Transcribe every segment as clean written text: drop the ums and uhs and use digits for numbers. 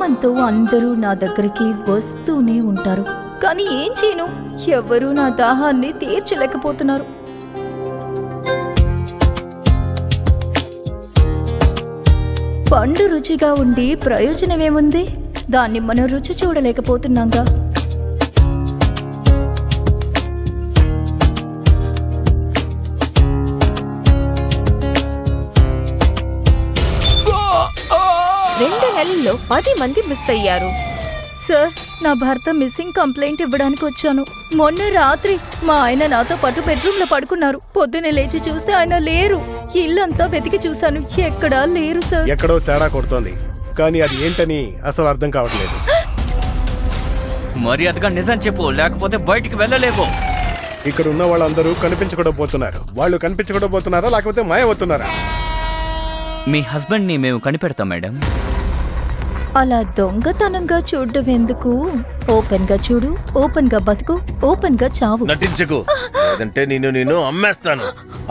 కామంతో అందరూ నా దగ్గరికి వస్తూనే ఉంటారు. కానీ ఏం చేయను, ఎవరూ నా దాహాన్ని తీర్చలేకపోతున్నారు. పండు రుచిగా ఉండి ప్రయోజనమేముంది? దాన్ని మనం రుచి చూడలేకపోతున్నాంగా. రెండు నెలల్లో 10 మంది మిస్ అయ్యారు. సార్, నా భర్త మిస్సింగ్ కంప్లైంట్ ఇవ్వడానికి వచ్చాను. మొన్న రాత్రి మా ఆయన నాతో పాటు బెడ్రూమ్ లో పడుకున్నారు. పొద్దునే లేచి చూస్తే ఆయన లేరు. ఇల్లంతా వెతికి చూశాను, ఎక్కడా లేరు సార్. ఎక్కడో తేడా కొడుతోంది, కానీ అది ఏంటని అసలు అర్థం కావట్లేదు. మర్యాదగా నిజం చెప్పు, లేకపోతే బయటికి వెళ్ళలేవు. ఇక్కడ ఉన్న వాళ్ళందరూ కనిపించకుండా పోతున్నారు. వాళ్ళు కనిపించకుండా పోతున్నారా లేకపోతే మాయవుతున్నారా? మీ హస్బెండ్ ని మేము కనిపెడతాం మేడం. అలా దొంగతనంగా చూడడం ఎందుకు? ఓపెన్ గా చూడు, ఓపెన్ గా బతుకు, ఓపెన్ గా చావు. నటించకు, లేదంటే నేను అమ్మేస్తాను.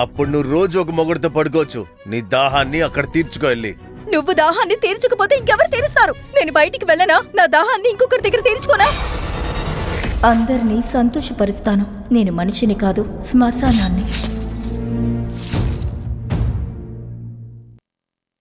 అప్పుడు నువ్వు రోజు ఒక మొగుడితో పడుకోవచ్చు. నీ దాహాన్ని అక్కడ తీర్చుకోవాలి. నువ్వు దాహాన్ని తీర్చకపోతే ఇంకెవరు తీరుస్తారు? నేను బయటికి వెళ్ళనా? నా దాహాన్ని ఇంకొకరి దగ్గర తీర్చుకోనా? అందరినీ సంతోషపరుస్తాను. నేను మనిషిని కాదు, శ్మశానాన్ని.